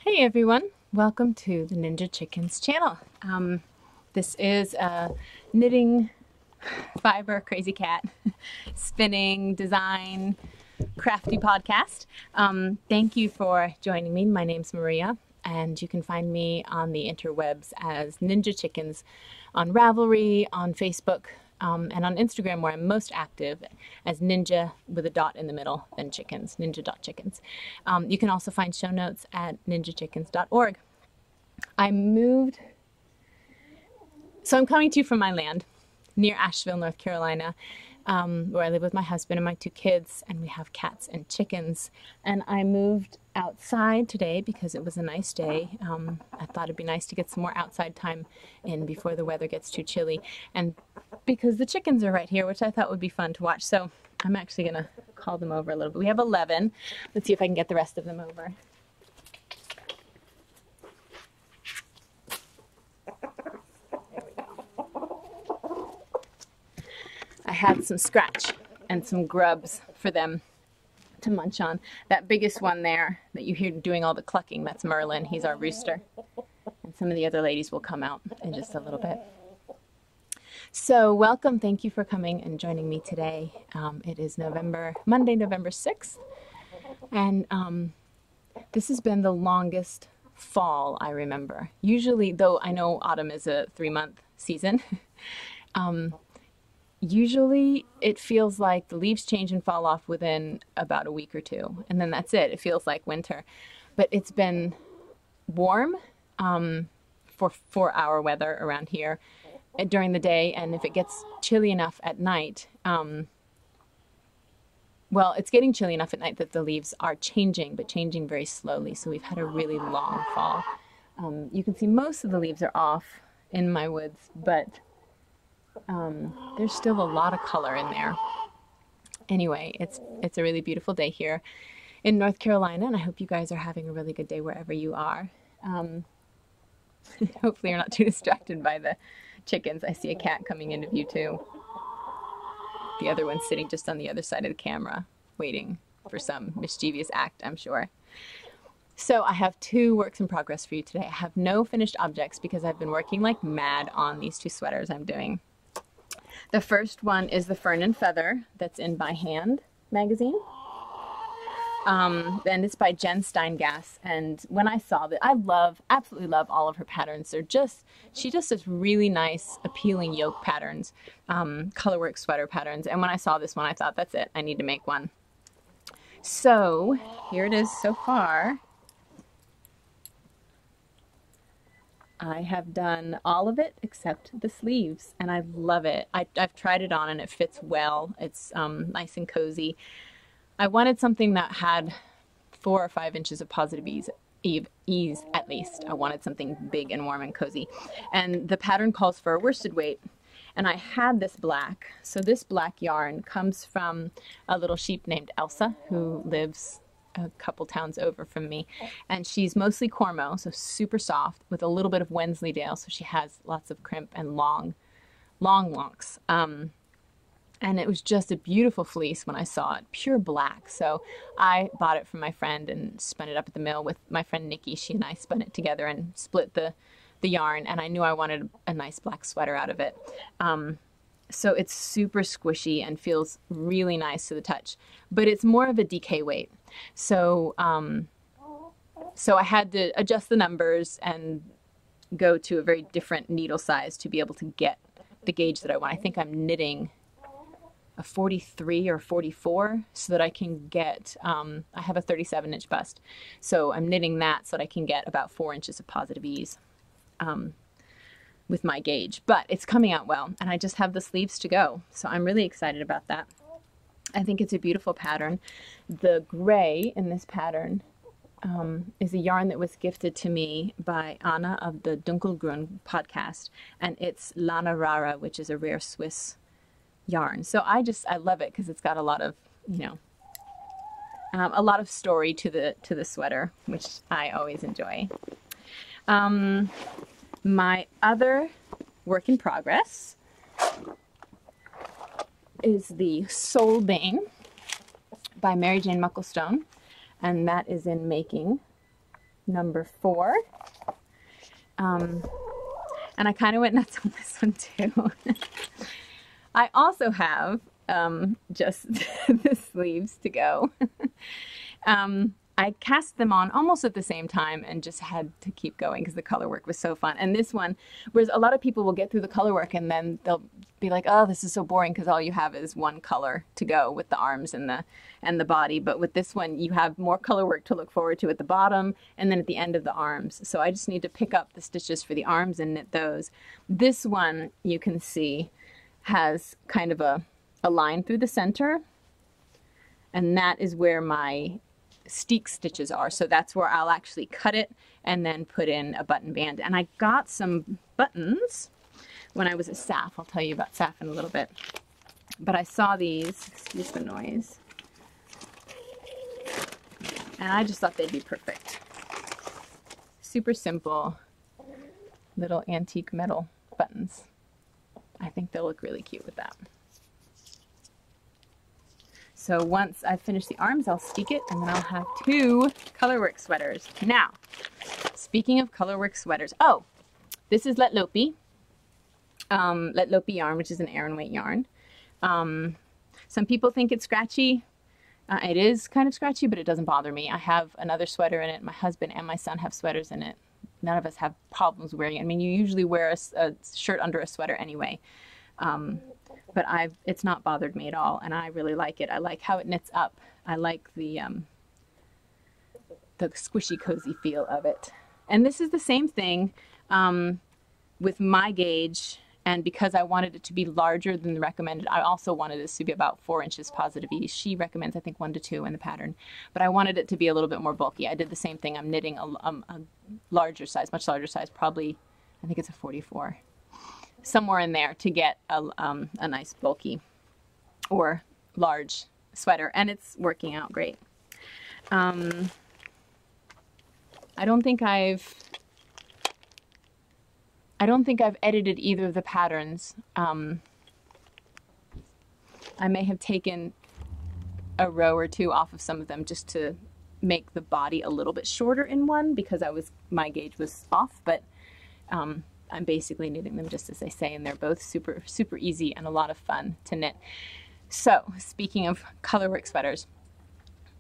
Hey everyone, welcome to the Ninja Chickens channel. This is a knitting, fiber, crazy cat, spinning, design, crafty podcast. Thank you for joining me. My name's Maria, and you can find me on the interwebs as Ninja Chickens on Ravelry, on Facebook, and on Instagram, where I'm most active as Ninja with a dot in the middle, then chickens, ninja.chickens. You can also find show notes at ninjachickens.org. I'm coming to you from my land near Asheville, North Carolina, where I live with my husband and my two kids, and we have cats and chickens. And I moved outside today because it was a nice day. I thought it'd be nice to get some more outside time in before the weather gets too chilly, and because the chickens are right here, which I thought would be fun to watch. So I'm actually gonna call them over a little bit. We have 11. Let's see if I can get the rest of them over. I had some scratch and some grubs for them to munch on. That biggest one there that you hear doing all the clucking, that's Merlin. He's our rooster. And some of the other ladies will come out in just a little bit. So welcome, thank you for coming and joining me today. It is Monday, November 6th. And this has been the longest fall I remember. Usually, though I know autumn is a 3-month season, usually it feels like the leaves change and fall off within about a week or two, and then that's it. It feels like winter. But it's been warm for 4-hour weather around here during the day, and if it gets chilly enough at night, well, it's getting chilly enough at night that the leaves are changing, but changing very slowly, so we've had a really long fall. You can see most of the leaves are off in my woods, but there's still a lot of color in there. Anyway, it's a really beautiful day here in North Carolina, and I hope you guys are having a really good day wherever you are. Hopefully you're not too distracted by the chickens. I see a cat coming into view too. The other one's sitting just on the other side of the camera, waiting for some mischievous act, I'm sure. So I have 2 works in progress for you today. I have no finished objects because I've been working like mad on these 2 sweaters I'm doing. The first one is the Fern and Feather that's in By Hand magazine. And it's by Jen Steingass. And when I saw that, I absolutely love all of her patterns. She just does really nice, appealing yoke patterns, colorwork sweater patterns. And when I saw this one, I thought, that's it, I need to make one. So here it is so far. I have done all of it except the sleeves, and I love it. I've tried it on and it fits well. It's nice and cozy. I wanted something that had 4 or 5 inches of positive ease at least. I wanted something big and warm and cozy. And the pattern calls for a worsted weight. And I had this black. So this black yarn comes from a little sheep named Elsa who lives a couple towns over from me. And she's mostly Cormo, so super soft, with a little bit of Wensleydale. So she has lots of crimp and long locks. And it was just a beautiful fleece when I saw it, pure black. So I bought it from my friend and spun it up at the mill with my friend Nikki. She and I spun it together and split the yarn, and I knew I wanted a nice black sweater out of it. So it's super squishy and feels really nice to the touch, but it's more of a DK weight. So I had to adjust the numbers and go to a very different needle size to be able to get the gauge that I want. I think I'm knitting a 43 or 44 so that I can get, I have a 37-inch bust. So I'm knitting that so that I can get about 4 inches of positive ease with my gauge. But it's coming out well, and I just have the sleeves to go. So I'm really excited about that. I think it's a beautiful pattern. The gray in this pattern is a yarn that was gifted to me by Anna of the Dunkelgrün podcast, and it's Lana Rara, which is a rare Swiss yarn. So I love it because it's got a lot of, a lot of story to the sweater, which I always enjoy. My other work in progress is the Soul Bane by Mary Jane Mucklestone, and that is in making number 4. And I kind of went nuts on this one too. I also have just the sleeves to go. I cast them on almost at the same time and just had to keep going because the color work was so fun. And this one, whereas a lot of people will get through the color work and then they'll be like, oh, this is so boring because all you have is one color to go with the arms and the body. But with this one, you have more color work to look forward to at the bottom and then at the end of the arms. So I just need to pick up the stitches for the arms and knit those. This one, you can see, has kind of a line through the center. And that is where my steek stitches are. So that's where I'll actually cut it and then put in a button band. And I got some buttons when I was at SAF. I'll tell you about SAF in a little bit. But I saw these, excuse the noise, and I just thought they'd be perfect. Super simple little antique metal buttons. I think they'll look really cute with that. So once I've finished the arms, I'll steek it, and then I'll have 2 colorwork sweaters. Now, speaking of colorwork sweaters, oh, this is Let Lopi. Let Lopi yarn, which is an Aran weight yarn. Some people think it's scratchy. It is kind of scratchy, but it doesn't bother me. I have another sweater in it. My husband and my son have sweaters in it. None of us have problems wearing it. I mean, you usually wear a shirt under a sweater anyway. But it's not bothered me at all, and I really like it. I like how it knits up. I like the squishy, cozy feel of it. And this is the same thing with my gauge, and because I wanted it to be larger than the recommended, I also wanted this to be about 4 inches positive ease. She recommends, I think, 1 to 2 in the pattern, but I wanted it to be a little bit more bulky. I did the same thing. I'm knitting a larger size, much larger size, probably, I think it's a 44. Somewhere in there to get a nice bulky or large sweater, and it's working out great. I don't think I've edited either of the patterns. I may have taken a row or 2 off of some of them just to make the body a little bit shorter in one because my gauge was off, but I'm basically knitting them just as they say, and they're both super, super easy and a lot of fun to knit. So, speaking of colorwork sweaters,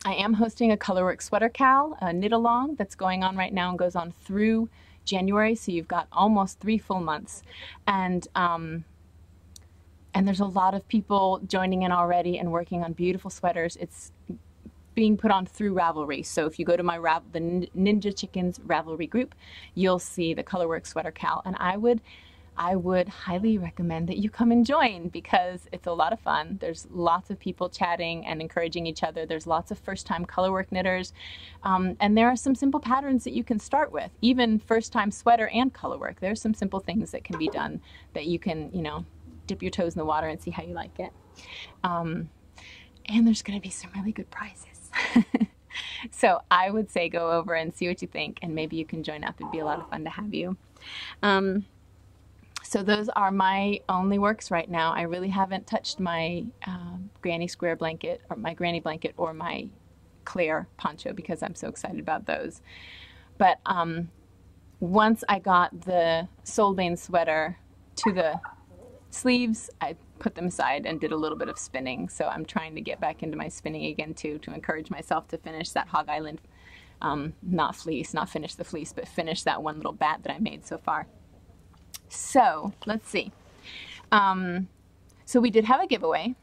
I am hosting a colorwork sweater cal, a knit along that's going on right now and goes on through January, so you've got almost 3 full months. And there's a lot of people joining in already and working on beautiful sweaters. It's being put on through Ravelry. So if you go to my the Ninja Chickens Ravelry group, you'll see the colorwork sweater cal. And I would highly recommend that you come and join because it's a lot of fun. There's lots of people chatting and encouraging each other. There's lots of first-time colorwork knitters. And there are some simple patterns that you can start with. Even first-time sweater and colorwork. There's some simple things that can be done that you can, dip your toes in the water and see how you like it. And there's going to be some really good prizes. So I would say go over and see what you think, and maybe you can join up. It'd be a lot of fun to have you. So those are my only works right now. I really haven't touched my granny square blanket or my granny blanket or my Claire poncho because I'm so excited about those. But once I got the Solbane sweater to the sleeves, I put them aside and did a little bit of spinning. So I'm trying to get back into my spinning again too, to encourage myself to finish that Hog Island, not finish the fleece, but finish that one little bat that I made so far. So let's see. So we did have a giveaway.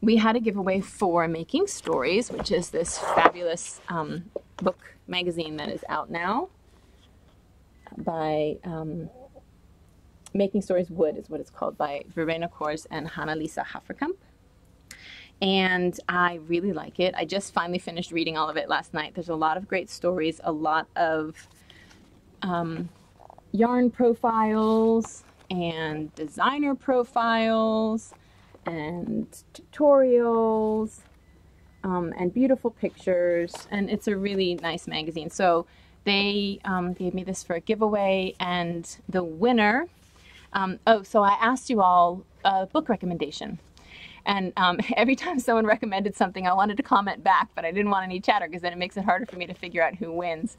We had a giveaway for Making Stories, which is this fabulous book magazine that is out now by Making Stories Wood is what it's called, by Verena Kors and Hannah-Lisa Hafferkamp. And I really like it. I just finally finished reading all of it last night. There's a lot of great stories, a lot of yarn profiles and designer profiles and tutorials and beautiful pictures, and it's a really nice magazine. So they gave me this for a giveaway, and the winner, so I asked you all a book recommendation, And every time someone recommended something, I wanted to comment back, but I didn't want any chatter because then it makes it harder for me to figure out who wins.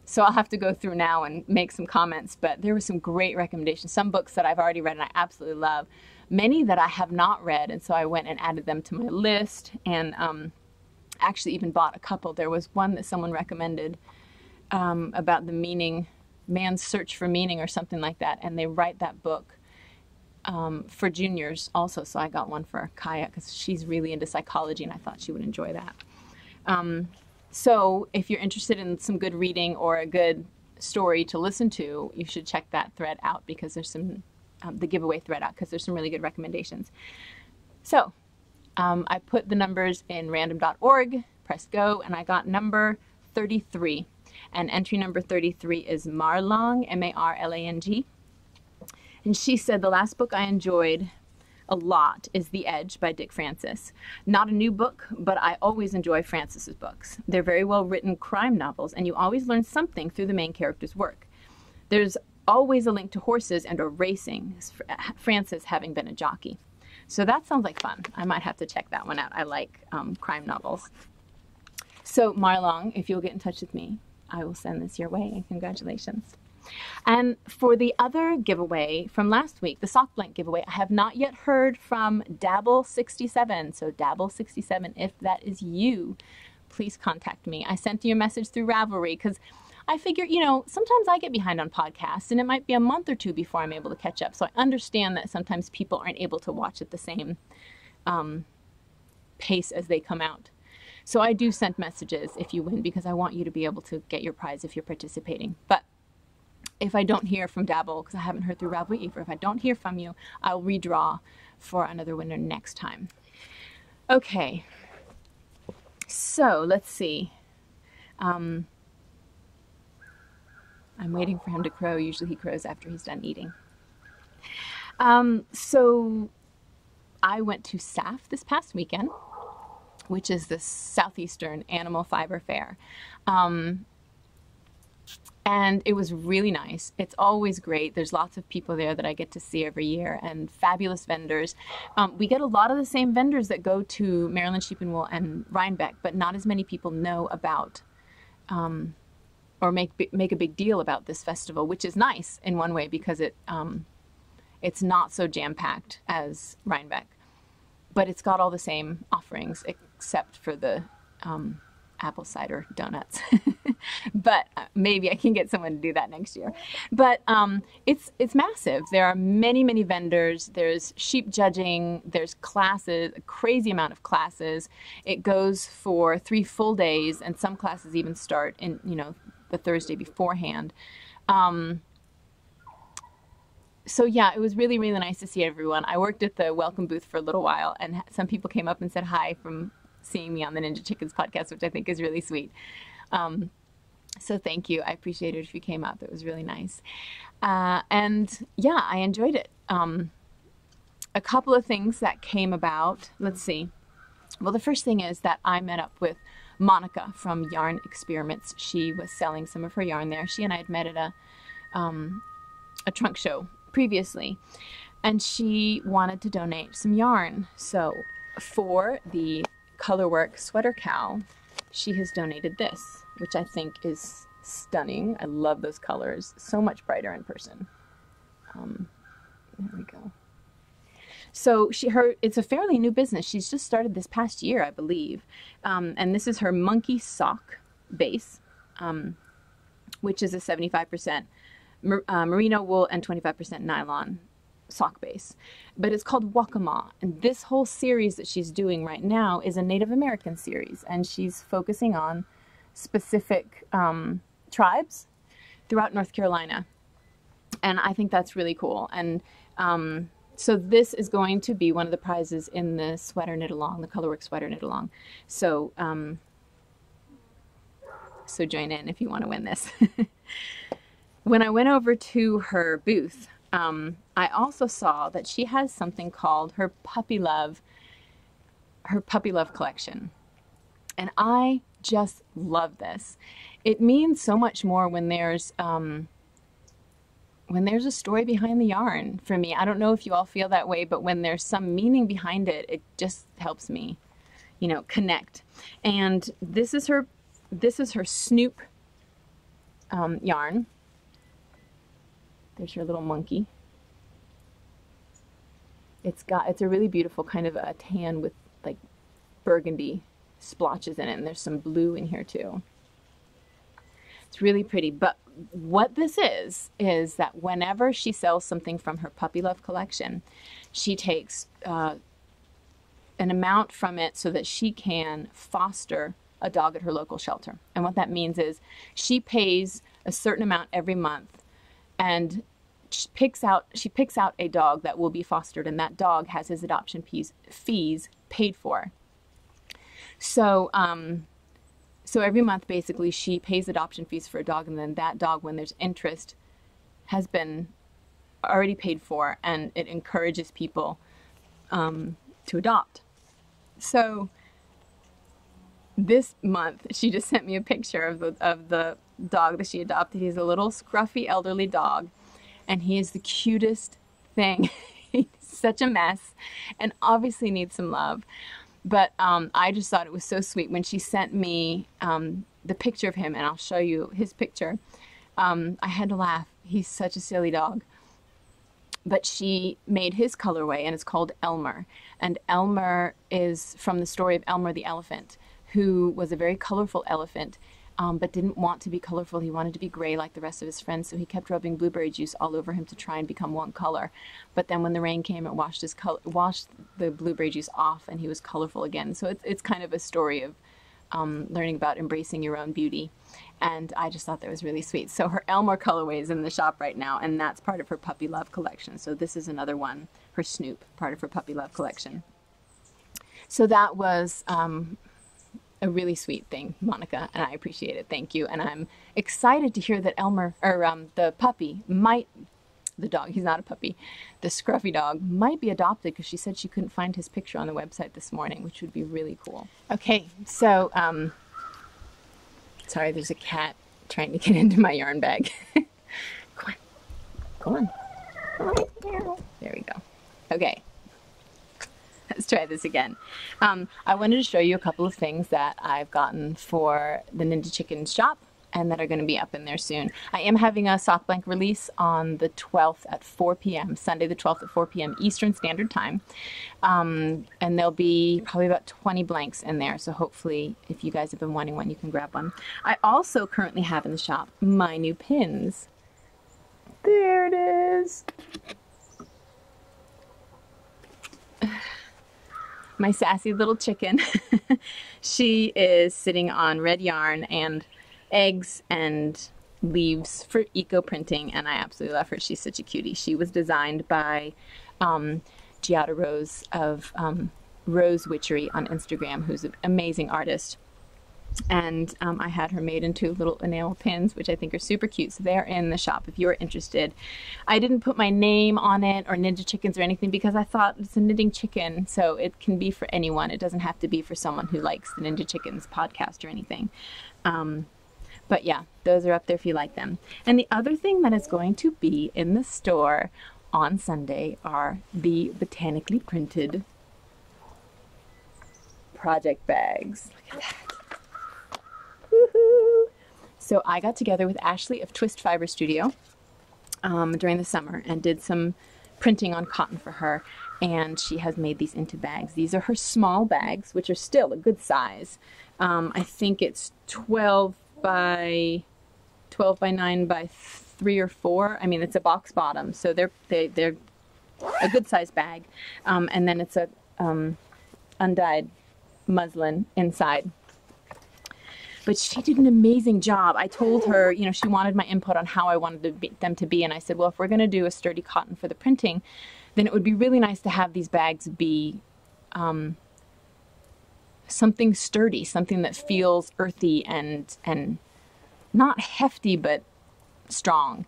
So I'll have to go through now and make some comments, but there were some great recommendations. Some books that I've already read and I absolutely love. Many that I have not read, and so I went and added them to my list, and actually even bought a couple. There was one that someone recommended about the meaning, man's search for meaning or something like that, and they write that book for juniors also, so I got one for Kaya because she's really into psychology and I thought she would enjoy that. So if you're interested in some good reading or a good story to listen to, you should check that thread out because there's some, the giveaway thread out because there's some really good recommendations. So I put the numbers in random.org, press go, and I got number 33. And entry number 33 is Marlang, M-A-R-L-A-N-G. And she said, the last book I enjoyed a lot is The Edge by Dick Francis. Not a new book, but I always enjoy Francis's books. They're very well written crime novels, and you always learn something through the main character's work. There's always a link to horses and or racing, Francis having been a jockey. So that sounds like fun. I might have to check that one out. I like crime novels. So Marlang, if you'll get in touch with me, I will send this your way, and congratulations. And for the other giveaway from last week, the sock blank giveaway, I have not yet heard from Dabble67. So Dabble67, if that is you, please contact me. I sent you a message through Ravelry because I figure, you know, sometimes I get behind on podcasts and it might be a month or two before I'm able to catch up. So I understand that sometimes people aren't able to watch at the same pace as they come out. So I do send messages if you win because I want you to be able to get your prize if you're participating. But if I don't hear from Dabble, because I haven't heard through Ravelry either, if I don't hear from you, I'll redraw for another winner next time. Okay, so let's see. I'm waiting for him to crow. Usually he crows after he's done eating. So I went to SAF this past weekend, which is the Southeastern Animal Fiber Fair. And it was really nice. It's always great. There's lots of people there that I get to see every year and fabulous vendors. We get a lot of the same vendors that go to Maryland Sheep and Wool and Rhinebeck, but not as many people know about or make a big deal about this festival, which is nice in one way because it's not so jam-packed as Rhinebeck, but it's got all the same offerings except for the apple cider donuts. But maybe I can get someone to do that next year. But it's massive. There are many, many vendors. There's sheep judging. There's classes, a crazy amount of classes. It goes for 3 full days, and some classes even start in, you know, the Thursday beforehand. So yeah, it was really, really nice to see everyone. I worked at the welcome booth for a little while, and some people came up and said hi from seeing me on the Ninja Chickens podcast, which I think is really sweet. So thank you. I appreciate it if you came up. It was really nice. And yeah, I enjoyed it. A couple of things that came about. Let's see. Well, the first thing is that I met up with Monica from Yarn Experiments. She was selling some of her yarn there. She and I had met at a trunk show previously, and she wanted to donate some yarn. So for the Colorwork Sweater Cow, she has donated this, which I think is stunning. I love those colors. So much brighter in person. There we go. So it's a fairly new business. She's just started this past year, I believe. And this is her monkey sock base, which is a 75% merino wool and 25% nylon sock base. But it's called Wakama. And this whole series that she's doing right now is a Native American series. And she's focusing on specific tribes throughout North Carolina. And I think that's really cool. And so this is going to be one of the prizes in the sweater knit along, the Colorwork sweater knit along. So, so join in if you want to win this. When I went over to her booth, I also saw that she has something called her Puppy Love collection. And I just love this. It means so much more when there's when there's a story behind the yarn for me. I don't know if you all feel that way, but when there's some meaning behind it, it just helps me, you know, connect. And this is her Snoop yarn. There's your little monkey. It's a really beautiful kind of a tan with like burgundy splotches in it, and there's some blue in here too. It's really pretty. But what this is that whenever she sells something from her Puppy Love collection, she takes an amount from it so that she can foster a dog at her local shelter. And what that means is she pays a certain amount every month, and she picks out a dog that will be fostered, and that dog has his adoption fees paid for. So so every month, basically, she pays adoption fees for a dog, and then that dog, when there's interest, has been already paid for, and it encourages people to adopt. So this month, she just sent me a picture of the dog that she adopted. He's a little scruffy elderly dog, and he is the cutest thing. He's such a mess, and obviously needs some love. But I just thought it was so sweet when she sent me the picture of him, and I'll show you his picture. I had to laugh. He's such a silly dog. But she made his colorway, and it's called Elmer. And Elmer is from the story of Elmer the elephant, who was a very colorful elephant, but didn't want to be colorful. He wanted to be gray like the rest of his friends, so he kept rubbing blueberry juice all over him to try and become one color. But then when the rain came, it washed the blueberry juice off, and he was colorful again. So it's kind of a story of learning about embracing your own beauty. And I just thought that was really sweet. So her Elmer colorway is in the shop right now, and that's part of her Puppy Love collection. So this is another one, her Snoop, part of her Puppy Love collection. So that was a really sweet thing, Monica, and I appreciate it. Thank you. And I'm excited to hear that Elmer, or the puppy, the dog, he's not a puppy, the scruffy dog, might be adopted, because she said she couldn't find his picture on the website this morning, which would be really cool. Okay, so, sorry, there's a cat trying to get into my yarn bag. Come on. There we go. Okay. Let's try this again. I wanted to show you a couple of things that I've gotten for the Ninja Chickens shop and that are going to be up in there soon. I am having a sock blank release on the 12th at 4 p.m., Sunday the 12th at 4 p.m. Eastern Standard Time. And there'll be probably about 20 blanks in there, so hopefully if you guys have been wanting one, you can grab one. I also currently have in the shop my new pins. There it is. My sassy little chicken. She is sitting on red yarn and eggs and leaves for eco printing, and I absolutely love her. She's such a cutie. She was designed by Giada Rose of Rose Witchery on Instagram, who's an amazing artist. And I had her made into little enamel pins, which I think are super cute. So they're in the shop if you're interested. I didn't put my name on it or Ninja Chickens or anything because I thought it's a knitting chicken, so it can be for anyone. It doesn't have to be for someone who likes the Ninja Chickens podcast or anything. But yeah, those are up there if you like them. And the other thing that is going to be in the store on Sunday are the botanically printed project bags. Look at that. Woohoo! So I got together with Ashley of Twist Fiber Studio during the summer and did some printing on cotton for her, and she has made these into bags. These are her small bags, which are still a good size. I think it's 12 by 9 by 3 or 4. I mean, it's a box bottom, so they're a good size bag. And then it's a undyed muslin inside. But she did an amazing job. I told her, you know, she wanted my input on how I wanted them to be. And I said, well, if we're going to do a sturdy cotton for the printing, then it would be really nice to have these bags be something sturdy, something that feels earthy and not hefty, but strong,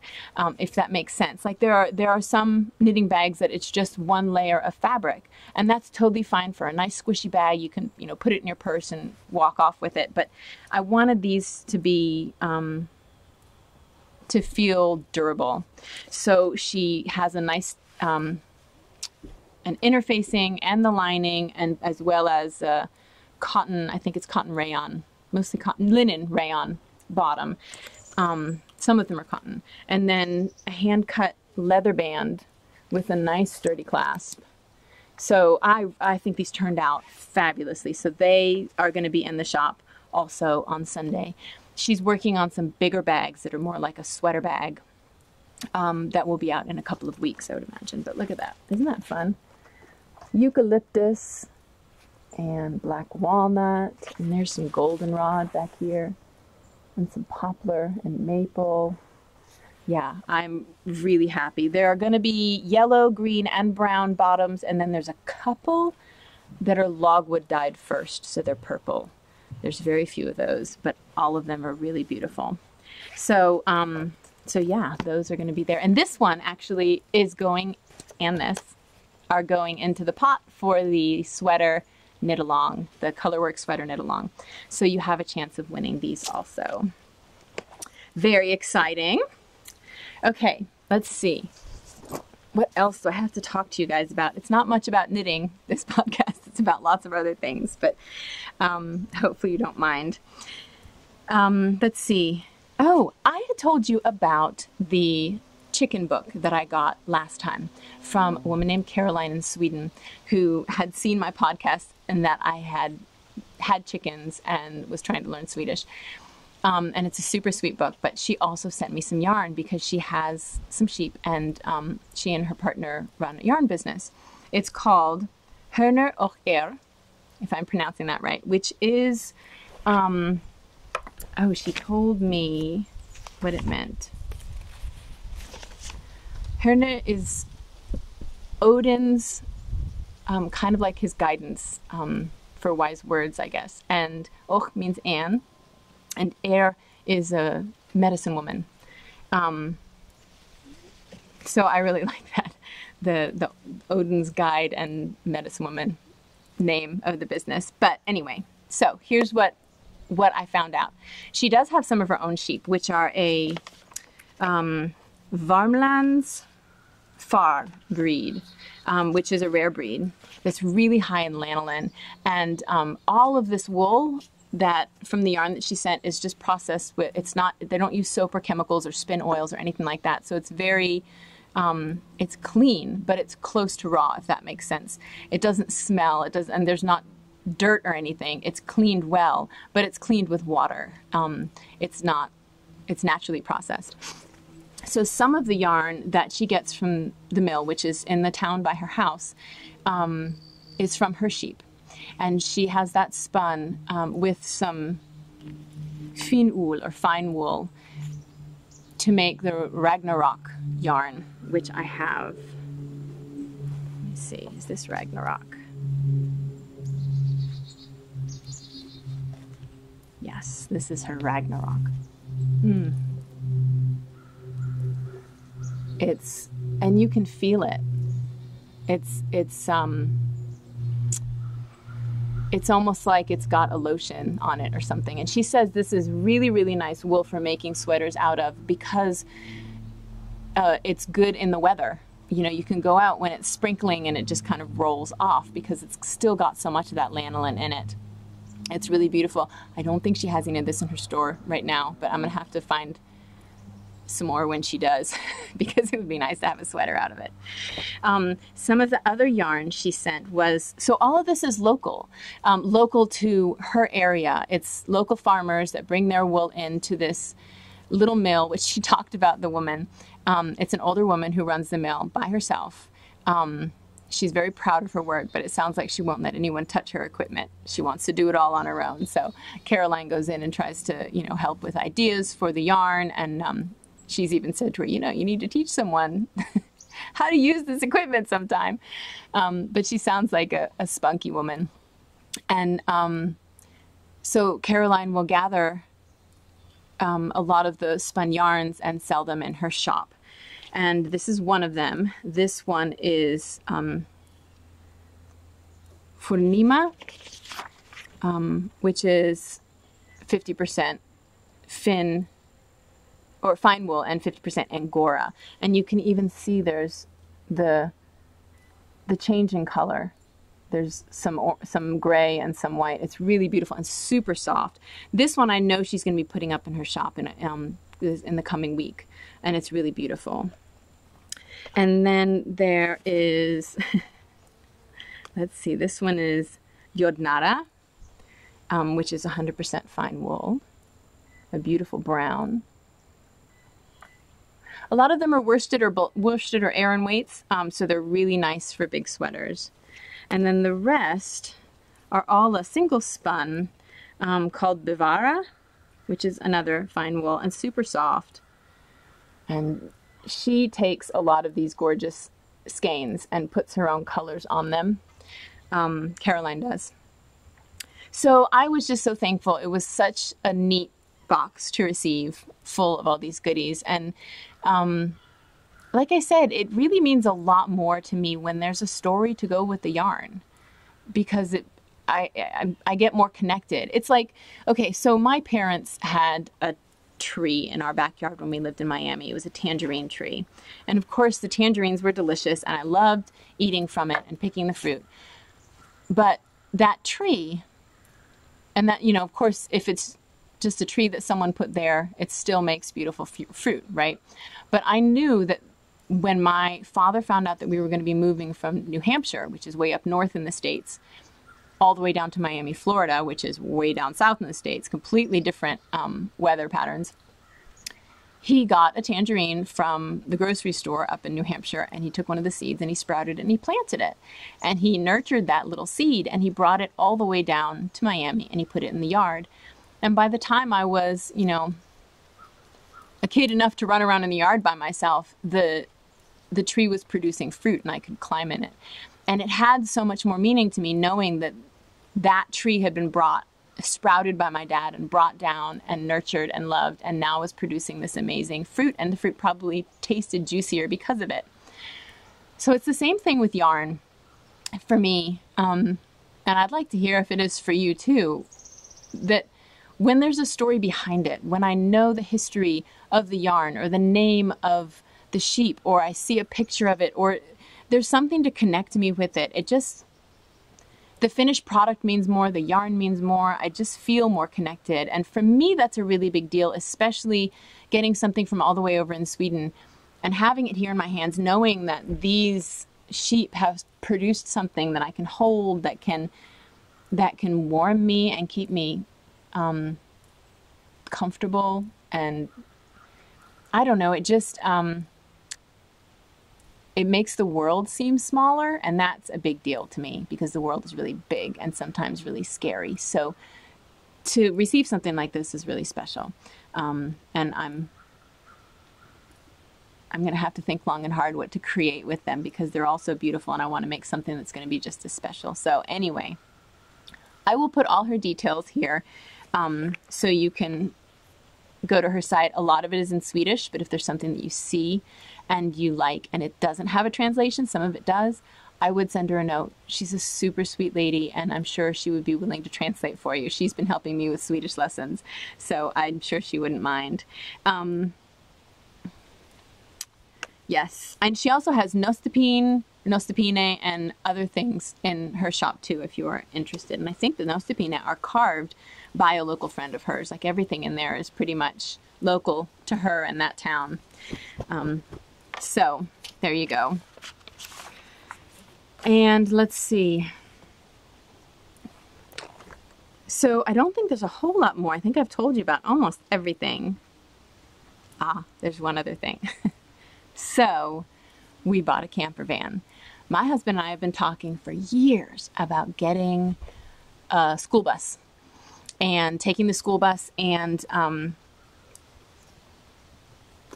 if that makes sense. Like there are some knitting bags that it's just one layer of fabric, and that's totally fine for a nice squishy bag. You can, you know, put it in your purse and walk off with it. But I wanted these to be to feel durable. So she has a nice an interfacing and the lining, and as well as cotton, I think it's cotton rayon, mostly cotton, linen rayon bottom. Some of them are cotton. And then a hand-cut leather band with a nice sturdy clasp. So I think these turned out fabulously. So they are going to be in the shop also on Sunday. She's working on some bigger bags that are more like a sweater bag that will be out in a couple of weeks, I would imagine. But look at that. Isn't that fun? Eucalyptus and black walnut. And there's some goldenrod back here. And some poplar and maple. Yeah, I'm really happy. There are going to be yellow, green, and brown bottoms, and then there's a couple that are logwood dyed first, so they're purple. There's very few of those, but all of them are really beautiful. So, so yeah, those are going to be there. And this one actually is going, and this, are going into the pot for the sweater knit along, the Colorwork sweater knit along. So you have a chance of winning these also. Very exciting. Okay, let's see. What else do I have to talk to you guys about? It's not much about knitting, this podcast. It's about lots of other things, but hopefully you don't mind. Let's see. Oh, I had told you about the chicken book that I got last time from a woman named Caroline in Sweden, who had seen my podcast and that I had chickens and was trying to learn Swedish. And it's a super sweet book, but she also sent me some yarn because she has some sheep, and she and her partner run a yarn business. It's called Hörner och Er, if I'm pronouncing that right, which is, oh, she told me what it meant. Hörner is Odin's, kind of like his guidance for wise words, I guess. And Och means Anne. And Er is a medicine woman. So I really like that. The Odin's guide and medicine woman name of the business. But anyway, so here's what I found out. She does have some of her own sheep, which are a Varmlands Far breed, which is a rare breed that's really high in lanolin. And all of this wool that from the yarn that she sent is just processed with, it's not, they don't use soap or chemicals or spin oils or anything like that. So it's very, it's clean, but it's close to raw, if that makes sense. It doesn't smell, it doesn't, and there's not dirt or anything. It's cleaned well, but it's cleaned with water. It's naturally processed. So some of the yarn that she gets from the mill, which is in the town by her house, is from her sheep. And she has that spun with some finwool or fine wool to make the Ragnarok yarn, which I have. Let me see, is this Ragnarok? Yes, this is her Ragnarok. And you can feel it. It's almost like it's got a lotion on it or something. And she says this is really, really nice wool for making sweaters out of because it's good in the weather. You know, you can go out when it's sprinkling and it just kind of rolls off because it's still got so much of that lanolin in it. It's really beautiful. I don't think she has any of this in her store right now, but I'm going to have to find some more when she does because it would be nice to have a sweater out of it. Some of the other yarn she sent was, so all of this is local, local to her area. It's local farmers that bring their wool into this little mill, which she talked about the woman. It's an older woman who runs the mill by herself. She's very proud of her work, but it sounds like she won't let anyone touch her equipment. She wants to do it all on her own. So Caroline goes in and tries to, you know, help with ideas for the yarn, and she's even said to her, you know, you need to teach someone how to use this equipment sometime. But she sounds like a spunky woman. And so Caroline will gather a lot of the spun yarns and sell them in her shop. And this is one of them. This one is Furnima, which is 50% Finn or fine wool and 50% Angora. And you can even see there's the change in color. There's some gray and some white. It's really beautiful and super soft. This one I know she's going to be putting up in her shop in the coming week, and it's really beautiful. And then there is, let's see, this one is Jodnara, which is 100% fine wool, a beautiful brown. A lot of them are worsted or Aran weights, so they're really nice for big sweaters. And then the rest are all a single spun called Bivara, which is another fine wool and super soft. And she takes a lot of these gorgeous skeins and puts her own colors on them. Caroline does. So I was just so thankful. It was such a neat box to receive, full of all these goodies. And like I said, it really means a lot more to me when there's a story to go with the yarn, because I get more connected. It's like, okay, so my parents had a tree in our backyard when we lived in Miami. It was a tangerine tree. And of course the tangerines were delicious and I loved eating from it and picking the fruit. But that tree, and that, you know, of course, if it's just a tree that someone put there, it still makes beautiful fruit, right? But I knew that when my father found out that we were going to be moving from New Hampshire, which is way up north in the States, all the way down to Miami, Florida, which is way down south in the States, completely different weather patterns. He got a tangerine from the grocery store up in New Hampshire, and he took one of the seeds and he sprouted it and he planted it. And he nurtured that little seed and he brought it all the way down to Miami and he put it in the yard. And by the time I was, you know, a kid enough to run around in the yard by myself, the tree was producing fruit and I could climb in it. And it had so much more meaning to me knowing that that tree had been sprouted by my dad and brought down and nurtured and loved, and now was producing this amazing fruit, and the fruit probably tasted juicier because of it. So it's the same thing with yarn for me, and I'd like to hear if it is for you too, that when there's a story behind it, when I know the history of the yarn or the name of the sheep, or I see a picture of it, or there's something to connect me with it, the finished product means more, the yarn means more, I just feel more connected. And for me, that's a really big deal, especially getting something from all the way over in Sweden and having it here in my hands, knowing that these sheep have produced something that I can hold, that can warm me and keep me comfortable. And I don't know, it just, it makes the world seem smaller, and that's a big deal to me because the world is really big and sometimes really scary. So to receive something like this is really special. And I'm going to have to think long and hard what to create with them because they're all so beautiful and I want to make something that's going to be just as special. So anyway, I will put all her details here so you can go to her site. A lot of it is in Swedish, but if there's something that you see and you like and it doesn't have a translation, some of it does, I would send her a note. She's a super sweet lady and I'm sure she would be willing to translate for you. She's been helping me with Swedish lessons, so I'm sure she wouldn't mind. Yes, and she also has nostepine, and other things in her shop too if you are interested. And I think the nostepine are carved by a local friend of hers. Like everything in there is pretty much local to her and that town. So there you go. And let's see. So I don't think there's a whole lot more. I think I've told you about almost everything. Ah, there's one other thing. So we bought a camper van. My husband and I have been talking for years about getting a school bus and taking the school bus and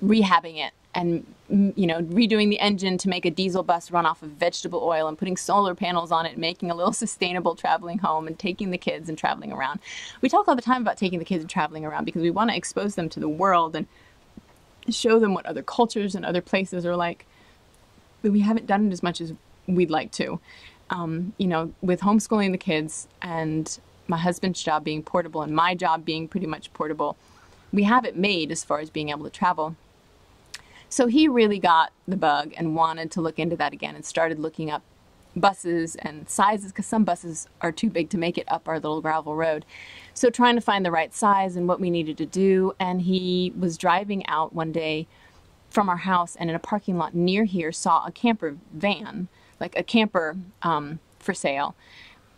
rehabbing it and, you know, redoing the engine to make a diesel bus run off of vegetable oil and putting solar panels on it and making a little sustainable traveling home and taking the kids and traveling around. We talk all the time about taking the kids and traveling around because we want to expose them to the world and show them what other cultures and other places are like. But we haven't done it as much as we'd like to. You know, with homeschooling the kids and my husband's job being portable and my job being pretty much portable, we have it made as far as being able to travel. So he really got the bug and wanted to look into that again and started looking up buses and sizes, because some buses are too big to make it up our little gravel road. So trying to find the right size and what we needed to do. And he was driving out one day from our house and in a parking lot near here saw a camper van, like a camper for sale,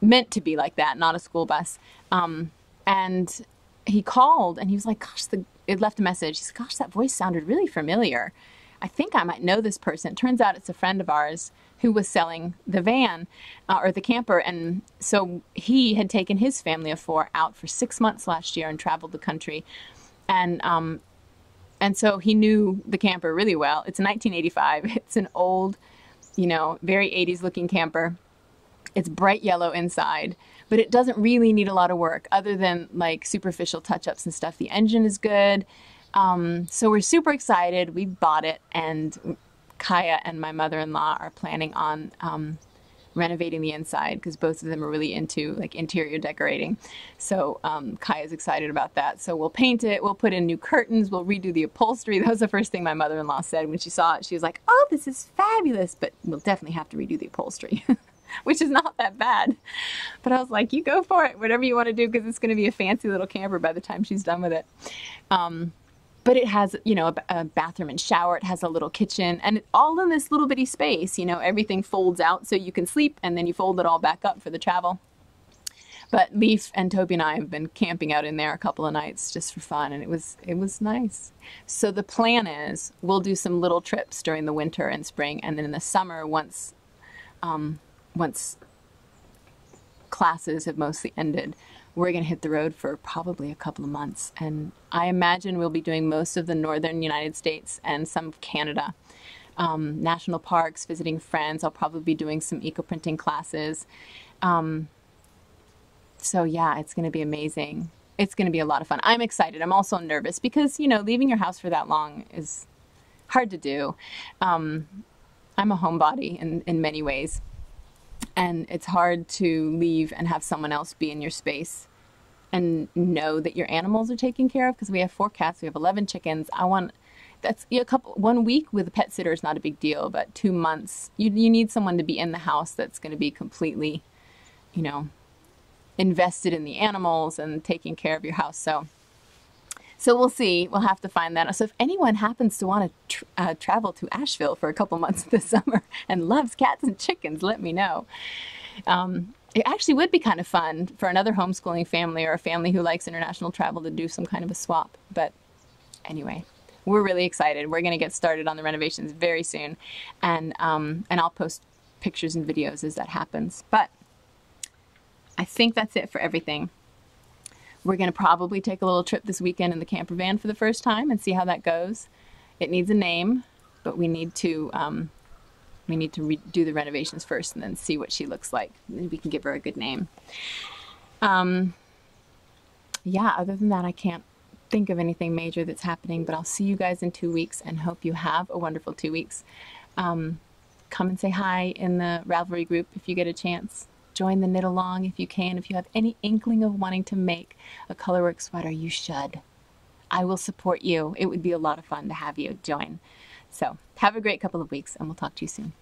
meant to be like that, not a school bus. And he called and he was like, gosh, it left a message. He said, gosh, that voice sounded really familiar. I think I might know this person. It turns out it's a friend of ours who was selling the van or the camper. And so he had taken his family of 4 out for 6 months last year and traveled the country. And so he knew the camper really well. It's a 1985. It's an old, very 80s looking camper. It's bright yellow inside, but it doesn't really need a lot of work other than like superficial touch-ups and stuff. The engine is good. So we're super excited. We bought it, and Kaya and my mother-in-law are planning on renovating the inside because both of them are really into like interior decorating. So Kaya's excited about that. So we'll paint it, we'll put in new curtains, we'll redo the upholstery. That was the first thing my mother-in-law said when she saw it. She was like, oh, this is fabulous, but we'll definitely have to redo the upholstery. Which is not that bad. But I was like, you go for it, whatever you want to do, because it's going to be a fancy little camper by the time she's done with it. But it has, a bathroom and shower. It has a little kitchen, and all in this little bitty space. Everything folds out so you can sleep, and then you fold it all back up for the travel. But Leaf and Toby and I have been camping out in there a couple of nights just for fun, and it was nice. So the plan is we'll do some little trips during the winter and spring, and then in the summer, once classes have mostly ended, we're going to hit the road for probably a couple of months. And I imagine we'll be doing most of the northern United States and some of Canada. National parks, visiting friends. I'll probably be doing some eco-printing classes. So yeah, it's going to be amazing. It's going to be a lot of fun. I'm excited. I'm also nervous because, leaving your house for that long is hard to do. I'm a homebody in many ways. And it's hard to leave and have someone else be in your space and know that your animals are taken care of, because we have 4 cats, we have 11 chickens. That's 1 week with a pet sitter is not a big deal, but 2 months, you need someone to be in the house that's going to be completely, invested in the animals and taking care of your house. So we'll see. We'll have to find that. So if anyone happens to want to travel to Asheville for a couple months this summer and loves cats and chickens, let me know. It actually would be kind of fun for another homeschooling family or a family who likes international travel to do some kind of a swap. But anyway, we're really excited. We're going to get started on the renovations very soon. And I'll post pictures and videos as that happens. But I think that's it for everything. We're going to probably take a little trip this weekend in the camper van for the first time and see how that goes. It needs a name, but we need to do the renovations first and then see what she looks like. And then we can give her a good name. Yeah, other than that, I can't think of anything major that's happening, but I'll see you guys in 2 weeks and hope you have a wonderful 2 weeks. Come and say hi in the Ravelry group if you get a chance. Join the knit along if you can. If you have any inkling of wanting to make a colorwork sweater, you should. I will support you. It would be a lot of fun to have you join. So have a great couple of weeks, and we'll talk to you soon.